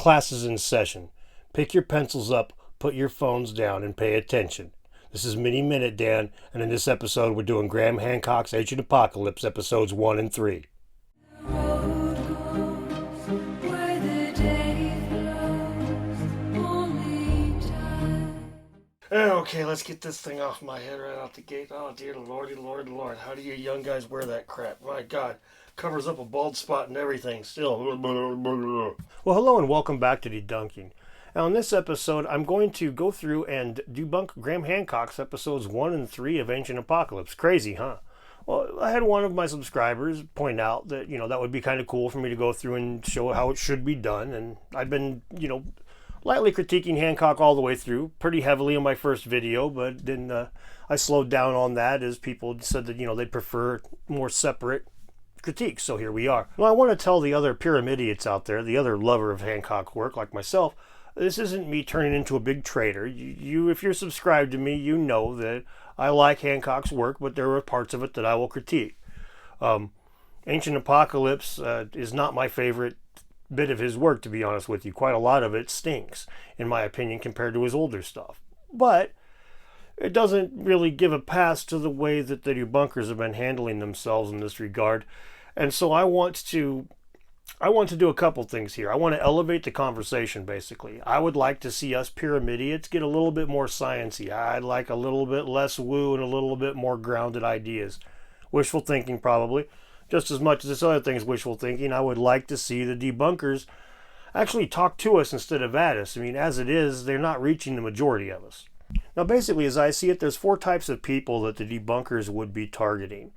Class is in session. Pick your pencils up, put your phones down, and pay attention. This is Mini Minute Dan, and in this episode we're doing Graham Hancock's Ancient Apocalypse, episodes 1 and 3. Okay, let's get this thing off my head right out the gate. Oh, dear Lordy, Lord, Lord. How do you young guys wear that crap? My God. Covers up a bald spot and everything still. Well, hello and welcome back to DeDunking. Now, in this episode, I'm going to go through and debunk Graham Hancock's episodes 1 and 3 of Ancient Apocalypse. Crazy, huh? Well, I had one of my subscribers point out that, that would be kind of cool for me to go through and show how it should be done. And I've been, lightly critiquing Hancock all the way through, pretty heavily in my first video, but then I slowed down on that as people said that, they'd prefer more separate critiques. So here we are. Well, I want to tell the other pyramidians out there, the other lover of Hancock work like myself, this isn't me turning into a big traitor. If you're subscribed to me, you know that I like Hancock's work, but there are parts of it that I will critique. Ancient Apocalypse is not my favorite bit of his work, to be honest with you. Quite a lot of it stinks, in my opinion, compared to his older stuff. But it doesn't really give a pass to the way that the debunkers have been handling themselves in this regard. And so I want to do a couple things here. I want to elevate the conversation, basically. I would like to see us pyramidians get a little bit more sciencey. I'd like a little bit less woo and a little bit more grounded ideas. Wishful thinking, probably. Just as much as this other thing is wishful thinking, I would like to see the debunkers actually talk to us instead of at us. I mean, as it is, they're not reaching the majority of us. Now, basically, as I see it, there's 4 types of people that the debunkers would be targeting.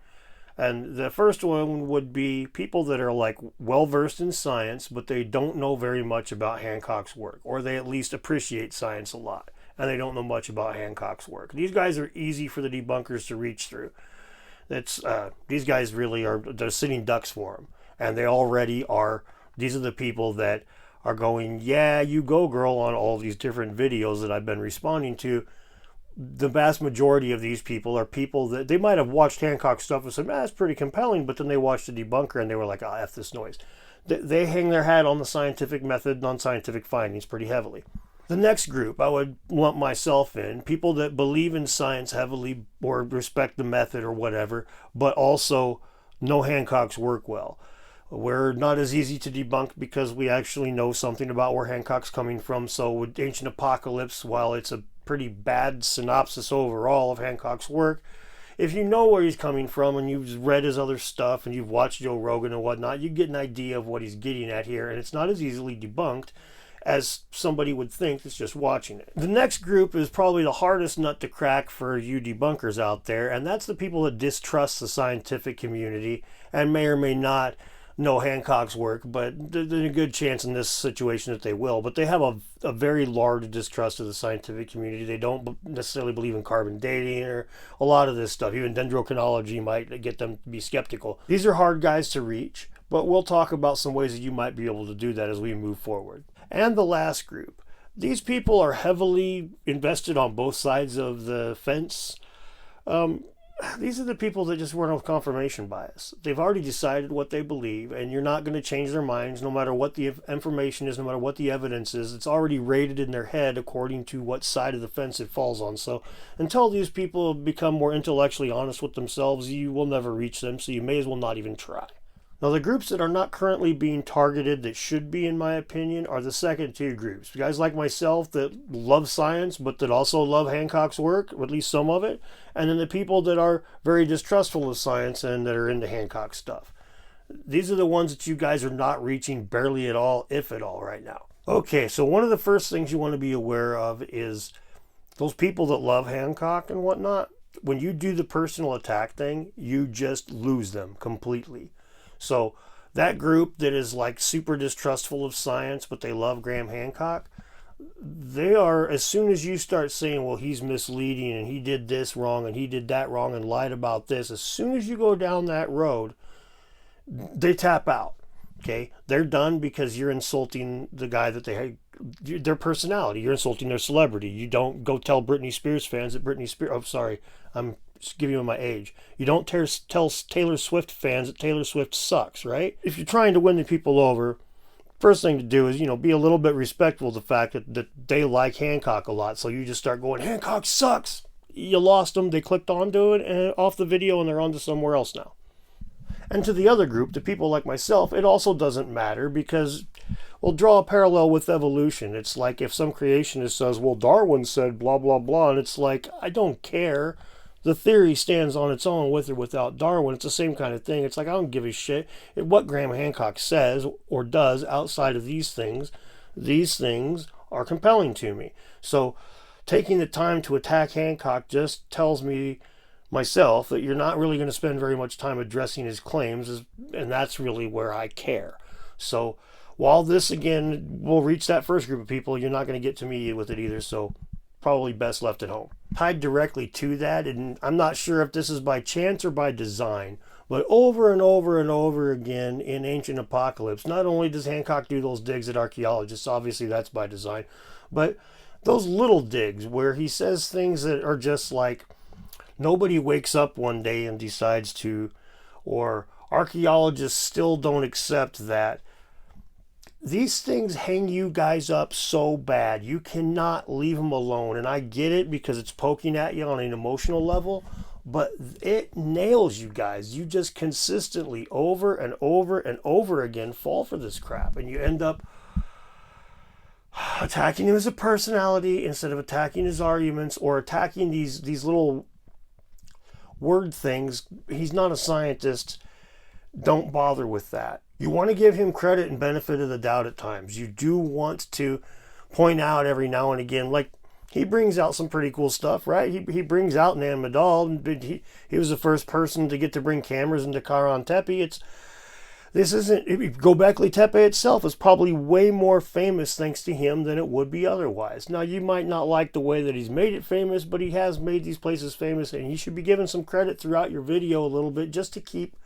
And the first one would be people that are like well-versed in science, but they don't know very much about Hancock's work, or they at least appreciate science a lot, and they don't know much about Hancock's work. These guys are easy for the debunkers to reach through. These guys really are, they're sitting ducks for them. And they already are, these are the people that are going, yeah, you go girl, on all these different videos that I've been responding to. The vast majority of these people are people that they might have watched Hancock stuff and said, that's pretty compelling, but then they watched the debunker and they were like, F this noise. They hang their hat on the scientific method and on scientific findings pretty heavily. The next group I would lump myself in, people that believe in science heavily or respect the method or whatever, but also know Hancock's work well. We're not as easy to debunk because we actually know something about where Hancock's coming from. So with Ancient Apocalypse, while it's a pretty bad synopsis overall of Hancock's work, if you know where he's coming from and you've read his other stuff and you've watched Joe Rogan and whatnot, you get an idea of what he's getting at here, and it's not as easily debunked as somebody would think that's just watching it. The next group is probably the hardest nut to crack for you debunkers out there, and that's the people that distrust the scientific community and may or may not know Hancock's work, but there's a good chance in this situation that they will. But they have a very large distrust of the scientific community. They don't necessarily believe in carbon dating or a lot of this stuff. Even dendrochronology might get them to be skeptical. These are hard guys to reach, but we'll talk about some ways that you might be able to do that as we move forward. And the last group, these people are heavily invested on both sides of the fence. These are the people that just weren't with confirmation bias. They've already decided what they believe, and you're not going to change their minds no matter what the information is, no matter what the evidence is. It's already rated in their head according to what side of the fence it falls on. So until these people become more intellectually honest with themselves, you will never reach them, so you may as well not even try. Now, the groups that are not currently being targeted that should be, in my opinion, are the second 2 groups. Guys like myself that love science, but that also love Hancock's work, or at least some of it. And then the people that are very distrustful of science and that are into Hancock stuff. These are the ones that you guys are not reaching barely at all, if at all, right now. Okay, so one of the first things you want to be aware of is those people that love Hancock and whatnot. When you do the personal attack thing, you just lose them completely. So that group that is like super distrustful of science, but they love Graham Hancock, they are, as soon as you start saying, well, he's misleading and he did this wrong and he did that wrong and lied about this, as soon as you go down that road, they tap out. Okay, they're done because you're insulting the guy that they their personality. You're insulting their celebrity. You don't go tell Britney Spears fans that Britney Spears. Oh, sorry, I'm just giving you my age. You don't tell Taylor Swift fans that Taylor Swift sucks, right? If you're trying to win the people over, first thing to do is, be a little bit respectful of the fact that they like Hancock a lot. So you just start going, Hancock sucks. You lost them. They clicked onto it and off the video, and they're on to somewhere else now. And to the other group, to people like myself, it also doesn't matter because we'll draw a parallel with evolution. It's like if some creationist says, well, Darwin said blah, blah, blah. And it's like, I don't care. The theory stands on its own with or without Darwin. It's the same kind of thing. It's like, I don't give a shit what Graham Hancock says or does outside of these things. These things are compelling to me. So taking the time to attack Hancock just tells me myself that you're not really going to spend very much time addressing his claims, and that's really where I care. So while this, again, will reach that first group of people, you're not going to get to me with it either, so probably best left at home. Tied directly to that, and I'm not sure if this is by chance or by design, but over and over and over again in Ancient Apocalypse, not only does Hancock do those digs at archaeologists, obviously that's by design, but those little digs where he says things that are just like, nobody wakes up one day and decides to, or archaeologists still don't accept that. These things hang you guys up so bad. You cannot leave them alone. And I get it because it's poking at you on an emotional level, but it nails you guys. You just consistently over and over and over again fall for this crap. And you end up attacking him as a personality instead of attacking his arguments or attacking these little word things. He's not a scientist. Don't bother with that. You want to give him credit and benefit of the doubt at times. You do want to point out every now and again, like he brings out some pretty cool stuff, right? He brings out Nan Madol. He was the first person to get to bring cameras into Karahan Tepe. Göbekli Tepe itself is probably way more famous thanks to him than it would be otherwise. Now, you might not like the way that he's made it famous, but he has made these places famous, and he should be given some credit throughout your video a little bit just to keep.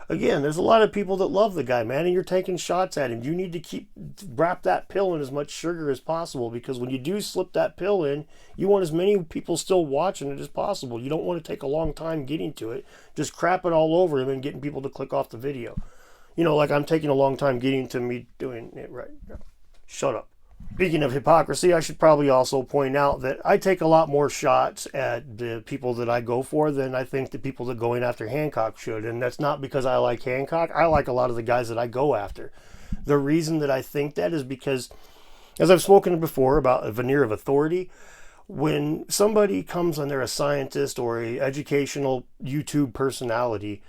Again, there's a lot of people that love the guy, man, and you're taking shots at him. You need to wrap that pill in as much sugar as possible, because when you do slip that pill in, you want as many people still watching it as possible. You don't want to take a long time getting to it. Just crap it all over him and getting people to click off the video. Like I'm taking a long time getting to me doing it right now. Shut up. Speaking of hypocrisy, I should probably also point out that I take a lot more shots at the people that I go for than I think the people that going after Hancock should. And that's not because I like Hancock. I like a lot of the guys that I go after. The reason that I think that is because, as I've spoken before about a veneer of authority, when somebody comes and they're a scientist or a educational YouTube personality,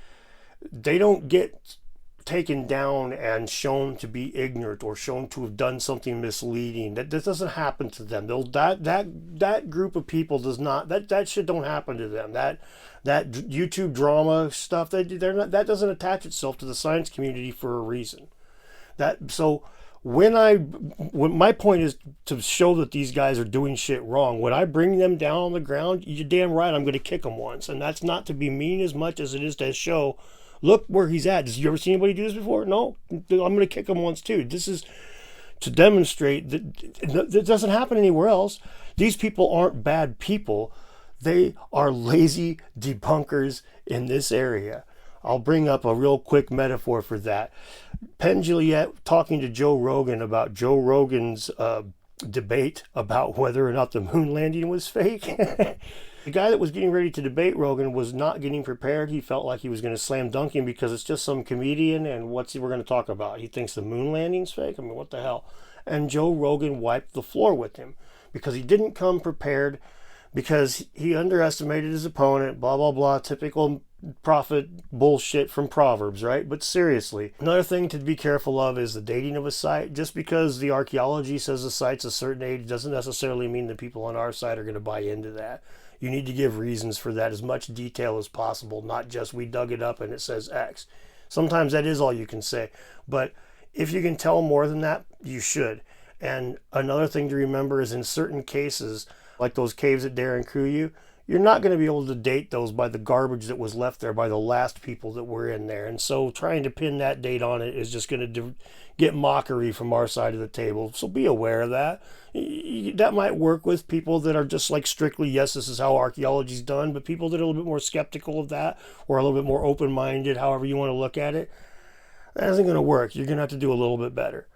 they don't get taken down and shown to be ignorant or shown to have done something misleading. That doesn't happen to them. That group of people does not. That shit don't happen to them. That YouTube drama stuff. That doesn't attach itself to the science community for a reason. When my point is to show that these guys are doing shit wrong. When I bring them down on the ground, you're damn right I'm going to kick them once, and that's not to be mean as much as it is to show. Look where he's at. Did you ever see anybody do this before? No. I'm going to kick him once too. This is to demonstrate that it doesn't happen anywhere else. These people aren't bad people. They are lazy debunkers in this area. I'll bring up a real quick metaphor for that. Penn Jillette talking to Joe Rogan about Joe Rogan's debate about whether or not the moon landing was fake. The guy that was getting ready to debate Rogan was not getting prepared. He felt like he was going to slam dunk him because it's just some comedian, and we're going to talk about? He thinks the moon landing's fake? I mean, what the hell? And Joe Rogan wiped the floor with him because he didn't come prepared, because he underestimated his opponent, blah, blah, blah, typical prophet bullshit from Proverbs, right? But seriously, another thing to be careful of is the dating of a site. Just because the archaeology says the site's a certain age doesn't necessarily mean the people on our side are going to buy into that. You need to give reasons for that, as much detail as possible, not just we dug it up and it says X. Sometimes that is all you can say. But if you can tell more than that, you should. And another thing to remember is in certain cases, like those caves at Debunking, you're not going to be able to date those by the garbage that was left there by the last people that were in there. And so trying to pin that date on it is just going to get mockery from our side of the table. So be aware of that. That might work with people that are just like strictly, yes, this is how archaeology is done, but people that are a little bit more skeptical of that or a little bit more open-minded, however you want to look at it, that isn't going to work. You're going to have to do a little bit better.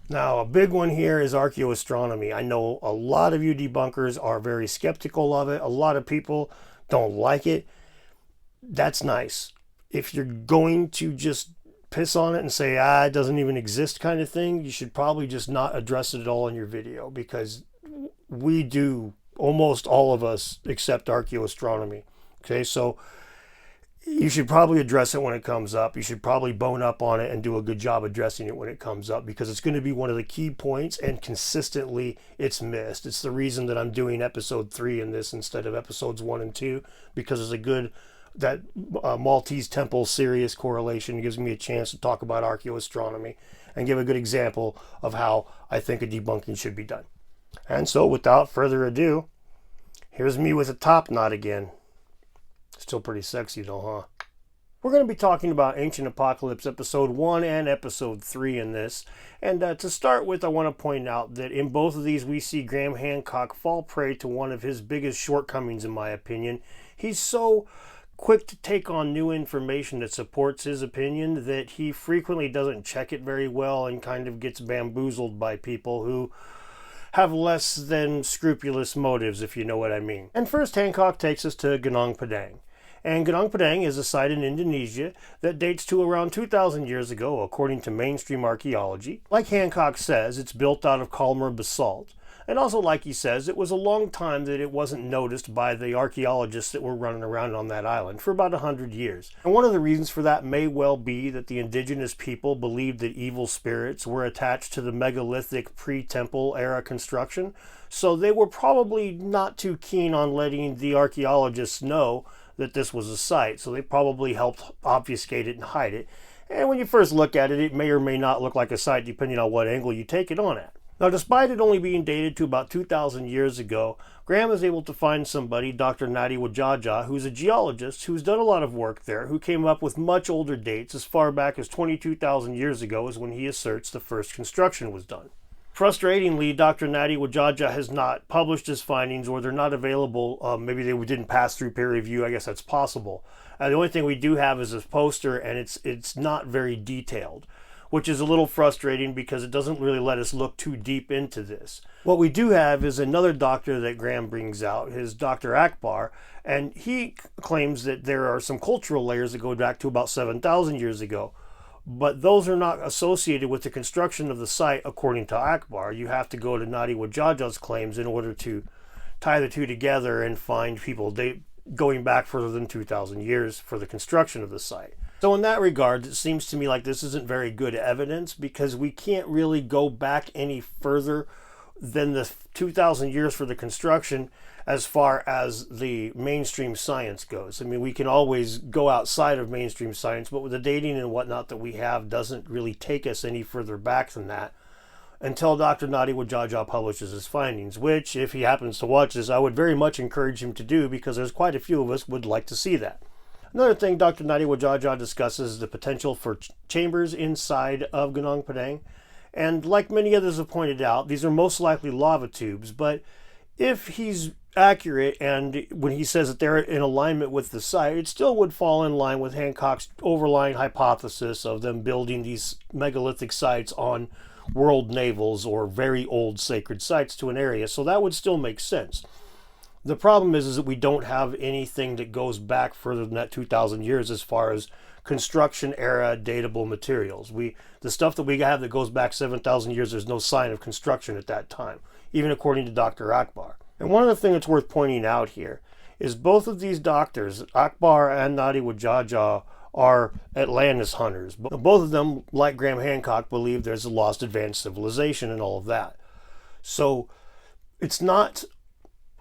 Now, a big one here is archaeoastronomy. I know a lot of you debunkers are very skeptical of it. A lot of people don't like it. That's nice. If you're going to just piss on it and say, it doesn't even exist kind of thing, you should probably just not address it at all in your video, because we do, almost all of us, accept archaeoastronomy. Okay, so you should probably address it when it comes up. You should probably bone up on it and do a good job addressing it when it comes up, because it's going to be one of the key points, and consistently it's missed. It's the reason that I'm doing episode 3 in this instead of episodes 1 and 2, because it's a good, that Maltese temple serious correlation gives me a chance to talk about archaeoastronomy and give a good example of how I think a debunking should be done. And so, without further ado, here's me with a top knot again. Still pretty sexy though, huh? We're going to be talking about Ancient Apocalypse episode 1 and episode 3 in this. And to start with, I want to point out that in both of these we see Graham Hancock fall prey to one of his biggest shortcomings, in my opinion. He's so quick to take on new information that supports his opinion that he frequently doesn't check it very well and kind of gets bamboozled by people who have less than scrupulous motives, if you know what I mean. And first, Hancock takes us to Gunung Padang. And Gunung Padang is a site in Indonesia that dates to around 2,000 years ago, according to mainstream archaeology. Like Hancock says, it's built out of Kalmar basalt. And also, like he says, it was a long time that it wasn't noticed by the archaeologists that were running around on that island, for about 100 years. And one of the reasons for that may well be that the indigenous people believed that evil spirits were attached to the megalithic pre-temple era construction, so they were probably not too keen on letting the archaeologists know that this was a site, so they probably helped obfuscate it and hide it. And when you first look at it, it may or may not look like a site depending on what angle you take it on at. Now, despite it only being dated to about 2,000 years ago, Graham is able to find somebody, Dr. Natiwajaja, who's a geologist who's done a lot of work there, who came up with much older dates, as far back as 22,000 years ago is when he asserts the first construction was done. Frustratingly, Dr. Natiwajaja has not published his findings, or they're not available. Maybe they didn't pass through peer review. I guess that's possible. The only thing we do have is this poster, and it's not very detailed, which is a little frustrating because it doesn't really let us look too deep into this. What we do have is another doctor that Graham brings out, his Dr. Akbar, and he claims that there are some cultural layers that go back to about 7,000 years ago. But those are not associated with the construction of the site, according to Akbar. You have to go to Natiwajaja's claims in order to tie the two together and find people going back further than 2,000 years for the construction of the site. So in that regard, it seems to me like this isn't very good evidence, because we can't really go back any further than the 2,000 years for the construction as far as the mainstream science goes. I mean, we can always go outside of mainstream science, but with the dating and whatnot that we have doesn't really take us any further back than that until Dr. Natiwajaja publishes his findings, which, if he happens to watch this, I would very much encourage him to do, because there's quite a few of us would like to see that. Another thing Dr. Natiwajaja discusses is the potential for chambers inside of Gunung Padang. And like many others have pointed out, these are most likely lava tubes, but if he's accurate and when he says that they're in alignment with the site, it still would fall in line with Hancock's overlying hypothesis of them building these megalithic sites on world navels or very old sacred sites to an area, so that would still make sense. The problem is that we don't have anything that goes back further than that 2,000 years as far as construction era datable materials. The stuff that we have that goes back 7,000 years, there's no sign of construction at that time, even according to Dr. Akbar. And one of the things that's worth pointing out here is both of these doctors, Akbar and Natiwajaja, are Atlantis hunters. Both of them, like Graham Hancock, believe there's a lost advanced civilization and all of that. So it's not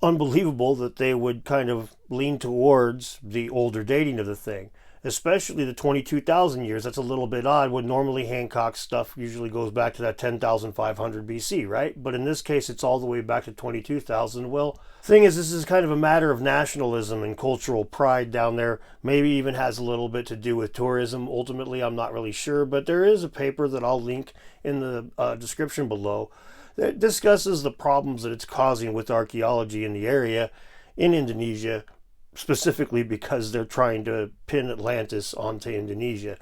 unbelievable that they would kind of lean towards the older dating of the thing, especially the 22,000 years. That's a little bit odd. When normally Hancock's stuff usually goes back to that 10,500 BC, right? But in this case, it's all the way back to 22,000. Well, thing is, this is kind of a matter of nationalism and cultural pride down there. Maybe even has a little bit to do with tourism. Ultimately, I'm not really sure, but there is a paper that I'll link in the description below that discusses the problems that it's causing with archaeology in the area in Indonesia, specifically because they're trying to pin Atlantis onto Indonesia.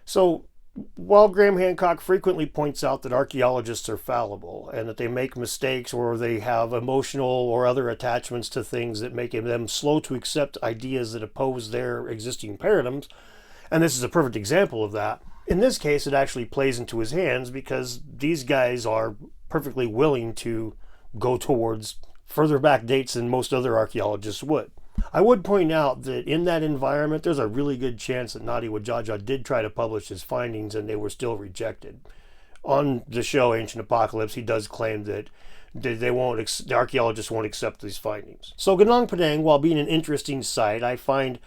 So While Graham Hancock frequently points out that archaeologists are fallible and that they make mistakes or they have emotional or other attachments to things that make them slow to accept ideas that oppose their existing paradigms, and this is a perfect example of that, in this case it actually plays into his hands because these guys are perfectly willing to go towards further back dates than most other archaeologists would. I would point out that in that environment, there's a really good chance that Natiwajaja did try to publish his findings and they were still rejected. On the show Ancient Apocalypse, he does claim that the archaeologists won't accept these findings. So Gunung Padang, while being an interesting site, I find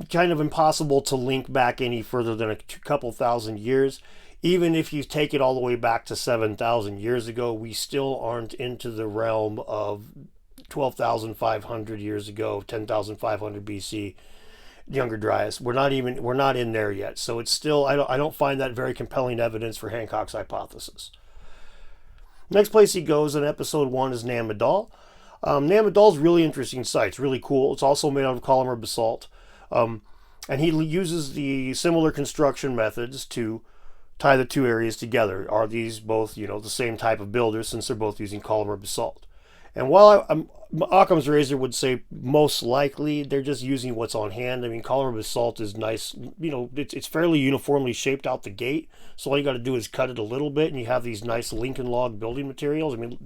kind of impossible to link back any further than a couple thousand years. Even if you take it all the way back to 7,000 years ago, we still aren't into the realm of 12,500 years ago, 10,500 BC, Younger Dryas. We're not in there yet. So it's still, I don't find that very compelling evidence for Hancock's hypothesis. Next place he goes in episode 1 is Nan Madol. Nan Madol's really interesting site. It's really cool. It's also made out of columnar basalt. And he uses the similar construction methods to tie the two areas together. Are these both, the same type of builders since they're both using columnar basalt? And while Occam's razor would say most likely they're just using what's on hand. I mean, columnar basalt is nice. It's fairly uniformly shaped out the gate. So all you got to do is cut it a little bit, and you have these nice Lincoln log building materials. I mean,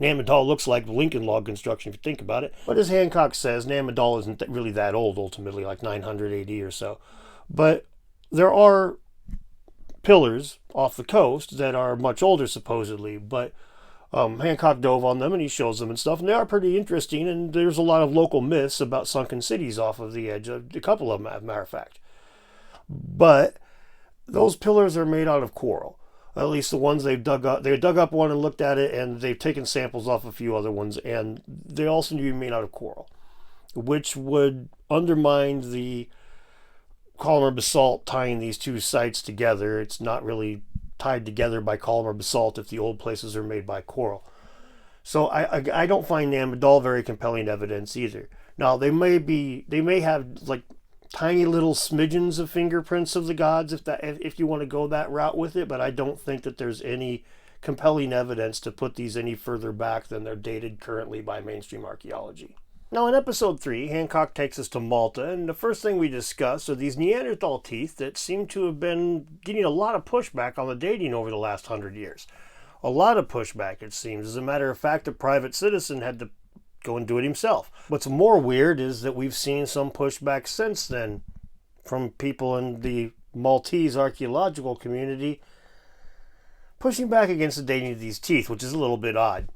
Nan Madol looks like Lincoln log construction if you think about it. But as Hancock says, Nan Madol isn't really that old ultimately, like 900 AD or so. But there are pillars off the coast that are much older supposedly, but Hancock dove on them and he shows them and stuff, and they are pretty interesting, and there's a lot of local myths about sunken cities off of the edge, of a couple of them, as a matter of fact. But those pillars are made out of coral, at least the ones they've dug up. They dug up one and looked at it, and they've taken samples off a few other ones, and they also need to be made out of coral, which would undermine the columnar basalt tying these two sites together. It's not really tied together by columnar basalt if the old places are made by coral. So I don't find Nan Madol very compelling evidence either. Now they may have like tiny little smidgens of fingerprints of the gods if you want to go that route with it, but I don't think that there's any compelling evidence to put these any further back than they're dated currently by mainstream archaeology. Now, in episode 3, Hancock takes us to Malta, and the first thing we discuss are these Neanderthal teeth that seem to have been getting a lot of pushback on the dating over the last 100 years. A lot of pushback, it seems. As a matter of fact, a private citizen had to go and do it himself. What's more weird is that we've seen some pushback since then from people in the Maltese archaeological community pushing back against the dating of these teeth, which is a little bit odd.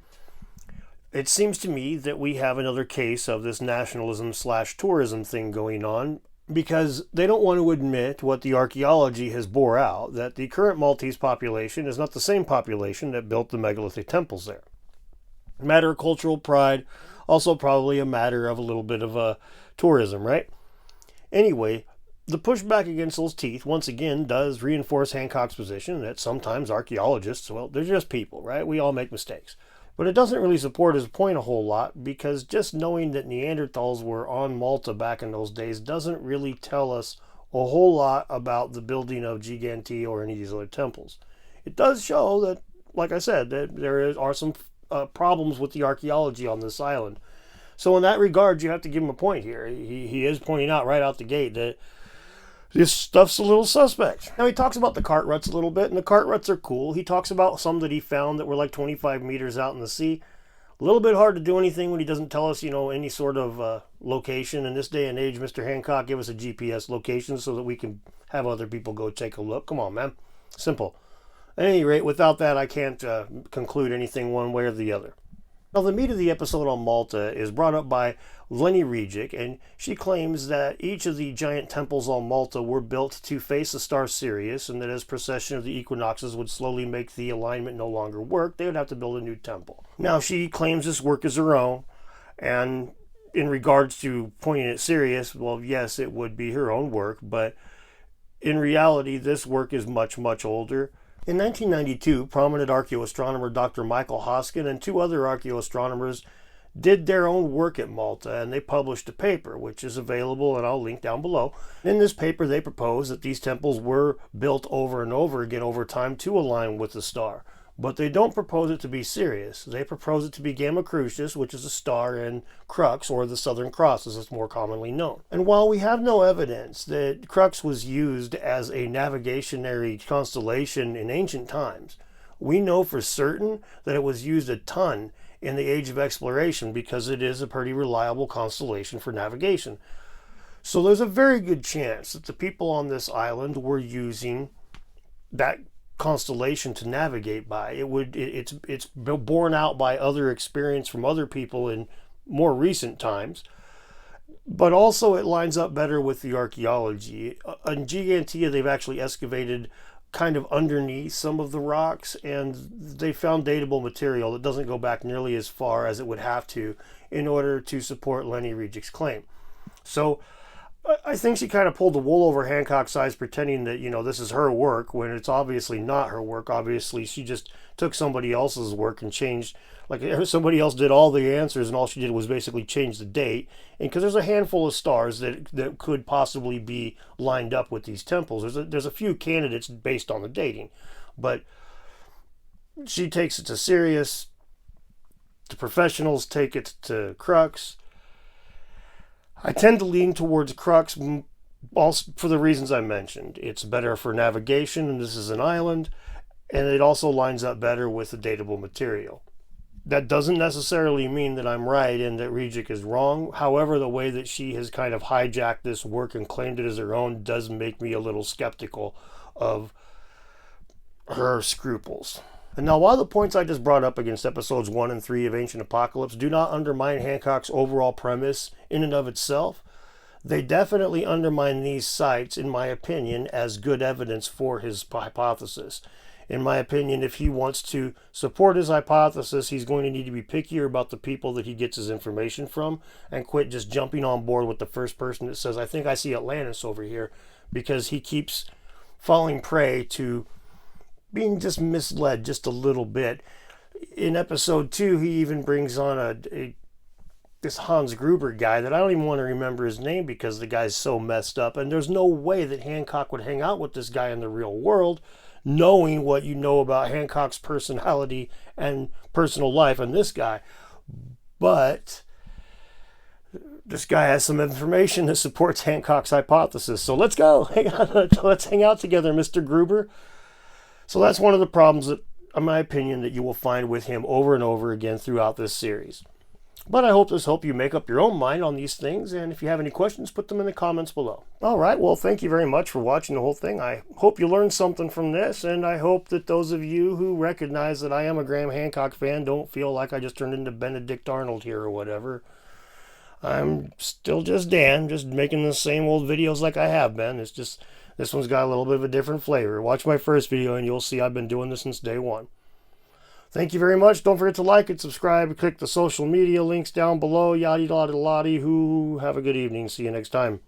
It seems to me that we have another case of this nationalism/tourism thing going on because they don't want to admit what the archaeology has bore out, that the current Maltese population is not the same population that built the megalithic temples there. Matter of cultural pride, also probably a matter of a little bit of tourism, right? Anyway, the pushback against those teeth, once again, does reinforce Hancock's position that sometimes archaeologists, well, they're just people, right? We all make mistakes. But it doesn't really support his point a whole lot because just knowing that Neanderthals were on Malta back in those days doesn't really tell us a whole lot about the building of Giganti or any of these other temples. It does show that, like I said, that there are some problems with the archaeology on this island. So in that regard, you have to give him a point here. He is pointing out right out the gate that this stuff's a little suspect. Now he talks about the cart ruts a little bit, and the cart ruts are cool. He talks about some that he found that were like 25 meters out in the sea. A little bit hard to do anything when he doesn't tell us, any sort of location. In this day and age, Mr. Hancock, give us a GPS location so that we can have other people go take a look. Come on, man. Simple. At any rate, without that, I can't conclude anything one way or the other. Now, the meat of the episode on Malta is brought up by Lenny Regic, and she claims that each of the giant temples on Malta were built to face the star Sirius, and that as precession of the equinoxes would slowly make the alignment no longer work, they would have to build a new temple. Now, she claims this work is her own, and in regards to pointing at Sirius, well, yes, it would be her own work, but in reality, this work is much, much older. In 1992, prominent archaeoastronomer Dr. Michael Hoskin and two other archaeoastronomers did their own work at Malta, and they published a paper, which is available, and I'll link down below. In this paper, they propose that these temples were built over and over again over time to align with the star. But they don't propose it to be Sirius. They propose it to be Gamma Crucis, which is a star in Crux, or the Southern Cross, as it's more commonly known. And while we have no evidence that Crux was used as a navigationary constellation in ancient times, we know for certain that it was used a ton in the Age of Exploration because it is a pretty reliable constellation for navigation. So there's a very good chance that the people on this island were using that constellation to navigate by. It's borne out by other experience from other people in more recent times, but also it lines up better with the archaeology. In Gigantea, they've actually excavated kind of underneath some of the rocks, and they found datable material that doesn't go back nearly as far as it would have to in order to support Lenny Regick's claim. So I think she kind of pulled the wool over Hancock's eyes, pretending that, this is her work, when it's obviously not her work. Obviously, she just took somebody else's work and changed, like somebody else did all the answers, and all she did was basically change the date. And because there's a handful of stars that could possibly be lined up with these temples. There's a few candidates based on the dating. But she takes it to Sirius. The professionals take it to Crux. I tend to lean towards Crux also for the reasons I mentioned. It's better for navigation, and this is an island, and it also lines up better with the datable material. That doesn't necessarily mean that I'm right and that Regick is wrong. However, the way that she has kind of hijacked this work and claimed it as her own does make me a little skeptical of her scruples. And now, while the points I just brought up against episodes 1 and 3 of Ancient Apocalypse do not undermine Hancock's overall premise in and of itself, they definitely undermine these sites, in my opinion, as good evidence for his hypothesis. In my opinion, if he wants to support his hypothesis, he's going to need to be pickier about the people that he gets his information from and quit just jumping on board with the first person that says, I think I see Atlantis over here, because he keeps falling prey to being just misled just a little bit. In episode 2, he even brings on this Hans Gruber guy that I don't even want to remember his name because the guy's so messed up, and there's no way that Hancock would hang out with this guy in the real world, knowing what you know about Hancock's personality and personal life and this guy. But this guy has some information that supports Hancock's hypothesis. So let's go. Let's hang out together, Mr. Gruber. So that's one of the problems that, in my opinion, that you will find with him over and over again throughout this series. But I hope you make up your own mind on these things, and if you have any questions, put them in the comments below. All right, well, thank you very much for watching the whole thing. I hope you learned something from this, and I hope that those of you who recognize that I am a Graham Hancock fan don't feel like I just turned into Benedict Arnold here or whatever. I'm still just Dan, just making the same old videos like I have been. It's just this one's got a little bit of a different flavor. Watch my first video and you'll see I've been doing this since day one. Thank you very much. Don't forget to like and subscribe. Click the social media links down below. Yaddy lotty lotty. Have a good evening. See you next time.